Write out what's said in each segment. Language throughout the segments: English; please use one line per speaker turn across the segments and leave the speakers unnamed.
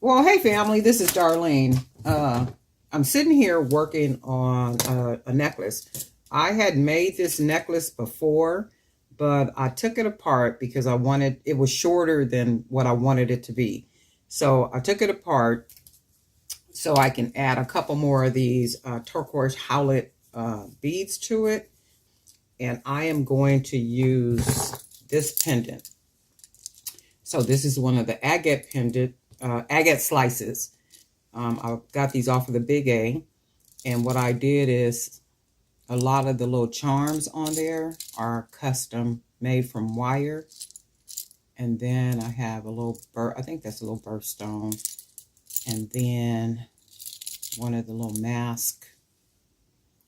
Well, hey family, this is Darlene. I'm sitting here working on a necklace. I had made this necklace before, but I took it apart because it was shorter than what I wanted it to be. So I took it apart so I can add a couple more of these turquoise howlet beads to it. And I am going to use this pendant. So this is one of the agate pendant, agate slices. I got these off of the Big A, and what I did is a lot of the little charms on there are custom made from wire. And then I have a little I think that's a little birthstone, and then one of the little mask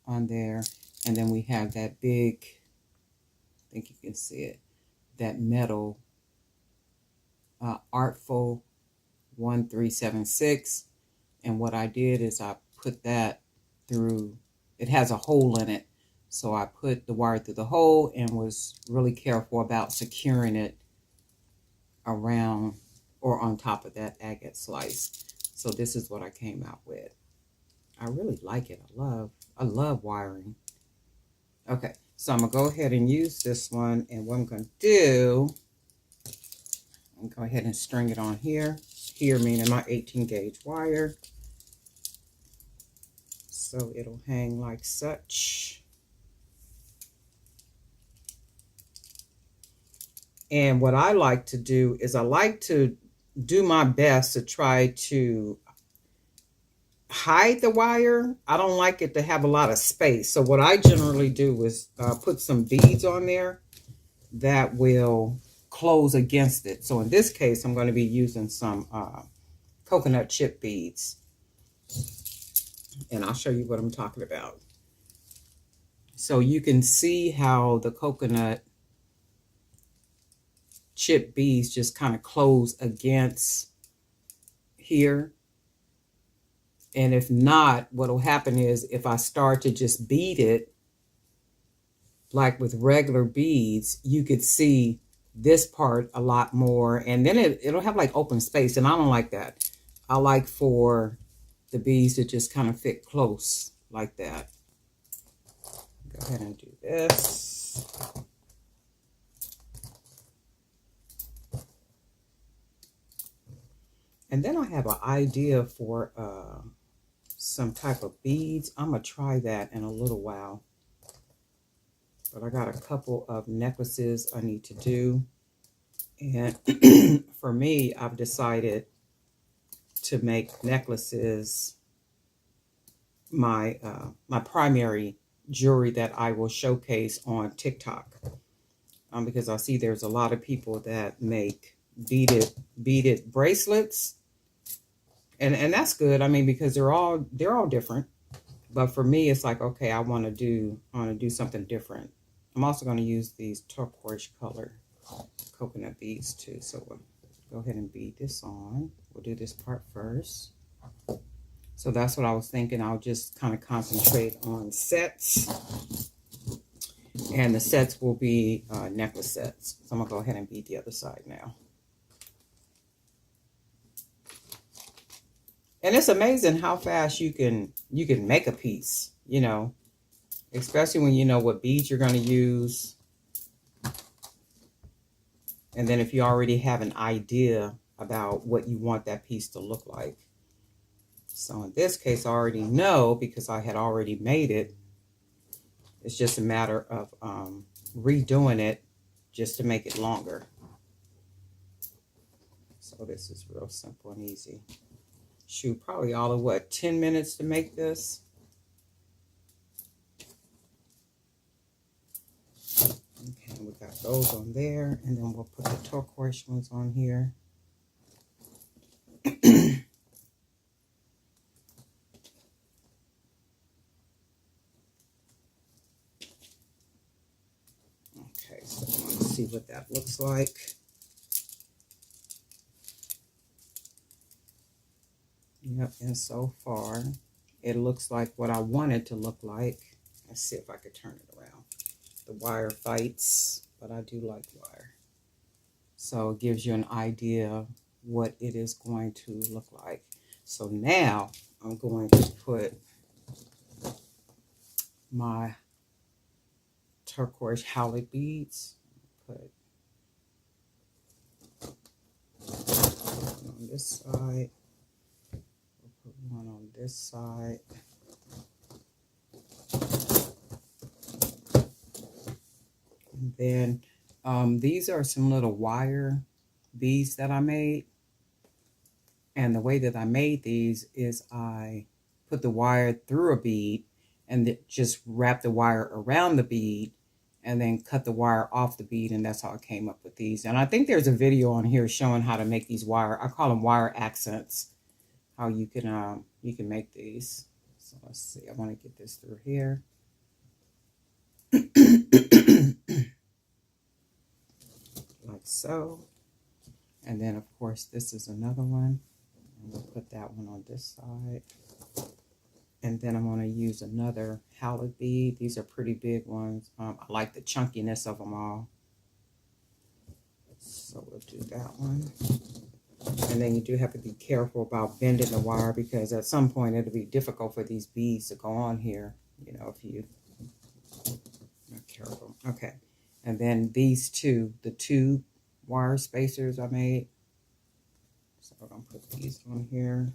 on there, and then we have that big, I think you can see it, that metal Artful 1376. And what I did is I put that through, it has a hole in it. So I put the wire through the hole and was really careful about securing it around or on top of that agate slice. So this is what I came out with. I really like it. I love wiring. Okay, so I'm gonna go ahead and use this one, and what I'm gonna do, I'm gonna go ahead and string it on here. Here meaning my 18 gauge wire. So it'll hang like such. And what I like to do is I like to do my best to try to hide the wire. I don't like it to have a lot of space. So what I generally do is put some beads on there that will close against it. So in this case, I'm going to be using some coconut chip beads. And I'll show you what I'm talking about. So you can see how the coconut chip beads just kind of close against here. And if not, what will happen is if I start to just bead it, like with regular beads, you could see this part a lot more. And then it'll have like open space. And I don't like that. I like for the beads to just kind of fit close like that. Go ahead and do this. And then I have an idea for some type of beads. I'm going to try that in a little while. But I got a couple of necklaces I need to do. And for me, I've decided to make necklaces my primary jewelry that I will showcase on TikTok. Because I see there's a lot of people that make beaded bracelets. And that's good. I mean, because they're all different. But for me, it's like, okay, I want to do something different. I'm also going to use these turquoise color coconut beads too. So we'll go ahead and bead this on. We'll do this part first. So that's what I was thinking. I'll just kind of concentrate on sets. And the sets will be necklace sets. So I'm going to go ahead and bead the other side now. And it's amazing how fast you can make a piece, you know, especially when you know what beads you're going to use. And then if you already have an idea about what you want that piece to look like. So in this case, I already know because I had already made it. It's just a matter of redoing it just to make it longer. So this is real simple and easy. Shoot, probably all of what, 10 minutes to make this? Okay, we got those on there, and then we'll put the turquoise ones on here. Okay, so let's see what that looks like. Yep, and so far, it looks like what I want it to look like. Let's see if I could turn it around. The wire fights, but I do like wire. So it gives you an idea what it is going to look like. So now I'm going to put my turquoise howlite beads. Put one on this side. Put one on this side. And then these are some little wire beads that I made. And the way that I made these is I put the wire through a bead and just wrap the wire around the bead and then cut the wire off the bead, and that's how I came up with these. And I think there's a video on here showing how to make these wire, I call them wire accents, how you can make these. So let's see, I want to get this through here. Like so. And then of course this is another one. And we'll put that one on this side. And then I'm going to use another howlite bead. These are pretty big ones. I like the chunkiness of them all. So we'll do that one. And then you do have to be careful about bending the wire, because at some point it'll be difficult for these beads to go on here, you know, if you're not careful. Okay. And then these two, the two wire spacers I made. So I'm going to put these on here.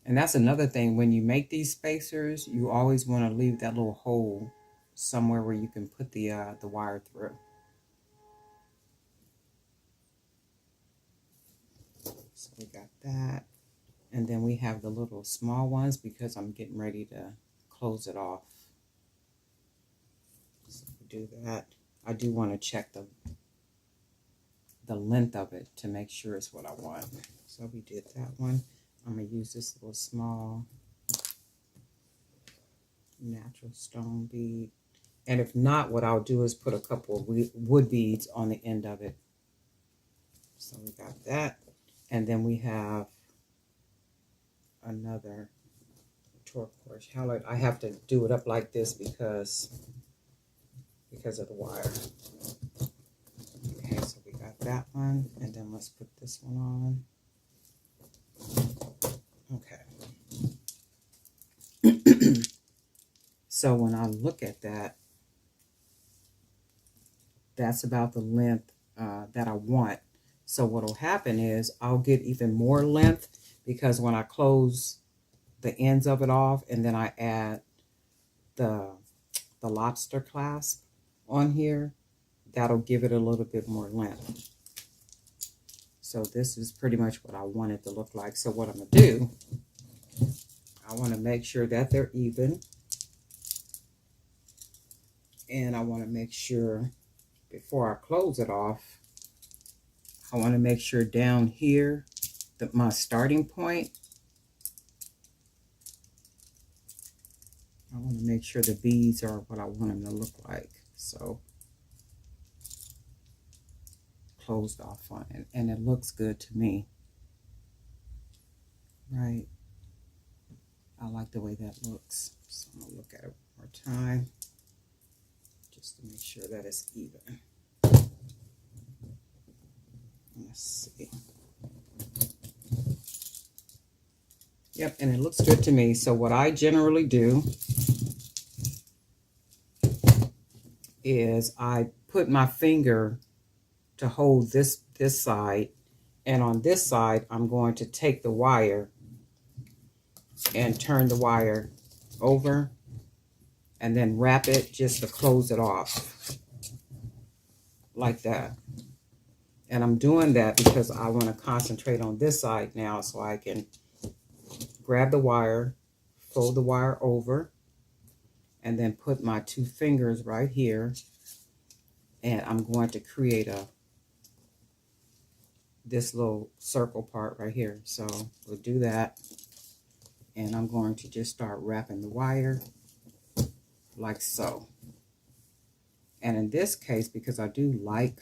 And that's another thing, when you make these spacers, you always want to leave that little hole somewhere where you can put the wire through. So we got that. And then we have the little small ones because I'm getting ready to close it off. So we do that. I do want to check the length of it to make sure it's what I want. So we did that one. I'm going to use this little small natural stone bead. And if not, what I'll do is put a couple of wood beads on the end of it. So we got that. And then we have another turquoise howlite. I have to do it up like this because of the wire. Okay, so we got that one. And then let's put this one on. Okay. So when I look at that, that's about the length that I want. So what will happen is I'll get even more length, because when I close the ends of it off and then I add the lobster clasp on here, that'll give it a little bit more length. So this is pretty much what I want it to look like. So what I'm going to do, I want to make sure that they're even. And I want to make sure, before I close it off, I want to make sure down here that my starting point, I want to make sure the beads are what I want them to look like. So closed off on it, and it looks good to me, right? I like the way that looks. So I'm gonna look at it one more time just to make sure that it's even. Let's see. Yep, and it looks good to me. So what I generally do is I put my finger to hold this side, and on this side I'm going to take the wire and turn the wire over and then wrap it just to close it off like that. And I'm doing that because I want to concentrate on this side now, so I can grab the wire, fold the wire over, and then put my two fingers right here, and I'm going to create this little circle part right here. So we'll do that, and I'm going to just start wrapping the wire like so. And in this case, because I do like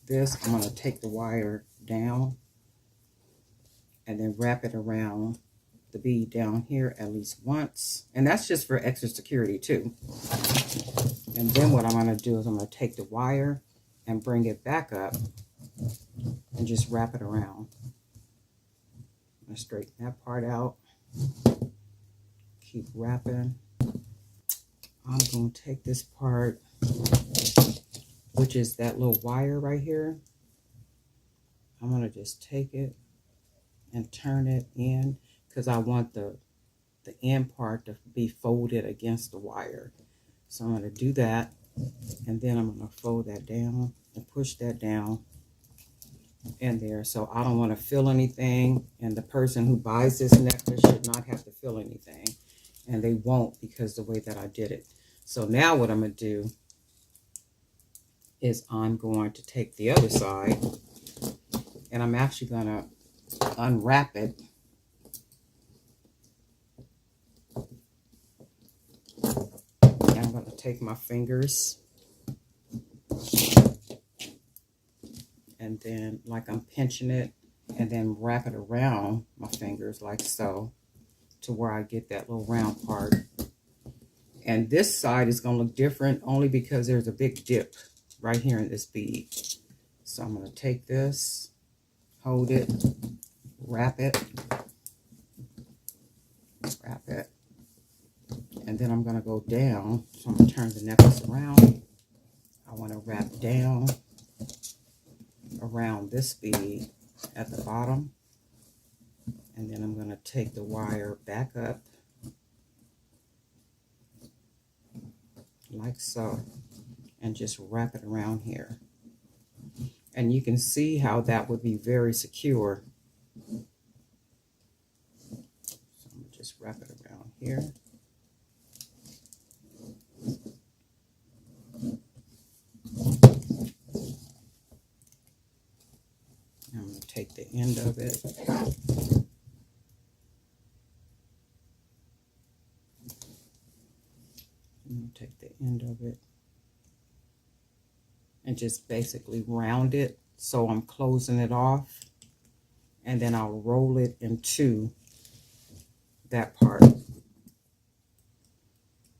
this, I'm going to take the wire down and then wrap it around the bead down here at least once. And that's just for extra security too. And then what I'm going to do is I'm going to take the wire and bring it back up and just wrap it around. I'm going to straighten that part out. Keep wrapping. I'm going to take this part, which is that little wire right here. I'm going to just take it and turn it in because I want the end part to be folded against the wire. So I'm going to do that, and then I'm going to fold that down and push that down in there. So I don't want to feel anything, and the person who buys this necklace should not have to feel anything, and they won't because the way that I did it. So now what I'm going to do is I'm going to take the other side, and I'm actually going to unwrap it. And I'm going to take my fingers and then like I'm pinching it and then wrap it around my fingers like so to where I get that little round part. And this side is going to look different only because there's a big dip right here in this bead. So I'm going to take this, hold it, wrap it, and then I'm going to go down. So I'm going to turn the necklace around. I want to wrap down around this bead at the bottom, and then I'm going to take the wire back up like so and just wrap it around here. And you can see how that would be very secure. So I'm going to just wrap it around here. I'm going to take the end of it. I'm going to take the end of it and just basically round it so I'm closing it off, and then I'll roll it into that part.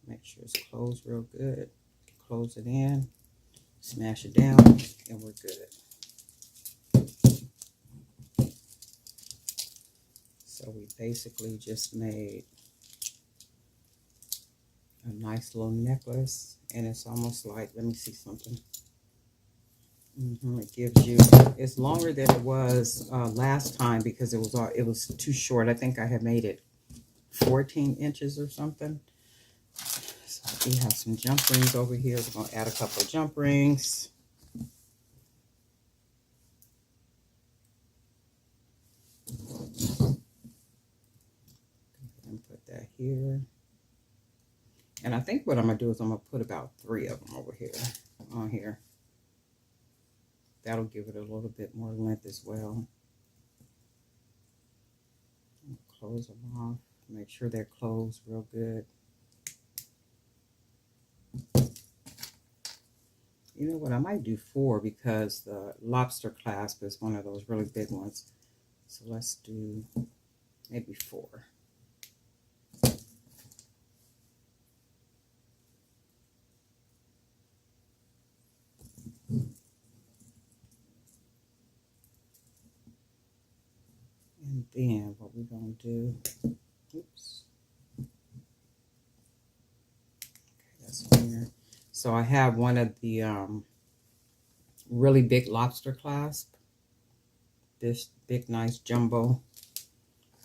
Make sure it's closed real good. Close it in, smash it down, and we're good. So we basically just made a nice little necklace, and it's almost like, let me see something. It gives you, it's longer than it was last time because it was too short. I think I had made it 14 inches or something. So we have some jump rings over here. We're going to add a couple of jump rings. And put that here. And I think what I'm going to do is I'm going to put about 3 of them over here, on here. That'll give it a little bit more length as well. Close them off. Make sure they're closed real good. You know what? I might do 4 because the lobster clasp is one of those really big ones. So let's do maybe 4. And then what we're going to do, oops. Okay, that's here. So I have one of the really big lobster clasp, this big nice jumbo.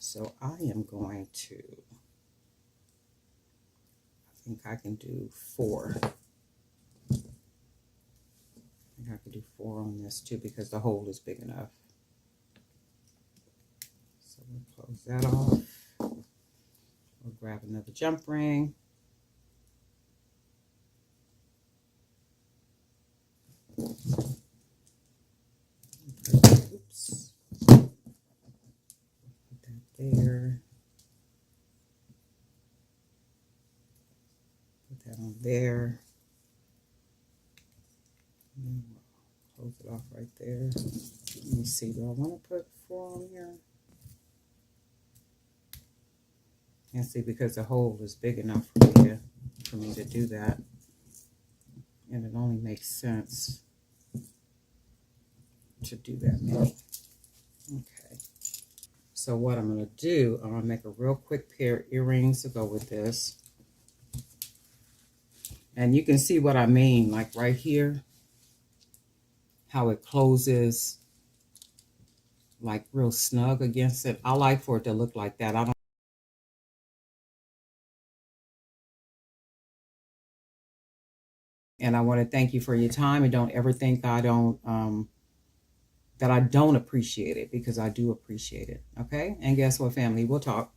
So I am going to, I think I can do 4. I think I can do 4 on this too because the hole is big enough. So we'll close that off. We'll grab another jump ring. Oops. Put that there. Put that on there. And then we'll close it off right there. Let me see, do I want to put 4 on here? And see, because the hole is big enough for me to do that. And it only makes sense to do that many. Okay. So what I'm going to do, I'm going to make a real quick pair of earrings to go with this. And you can see what I mean, like right here, how it closes like real snug against it. I like for it to look like that. I don't. And I want to thank you for your time, and don't ever think I don't that I don't appreciate it, because I do appreciate it. Okay? And guess what, family? We'll talk.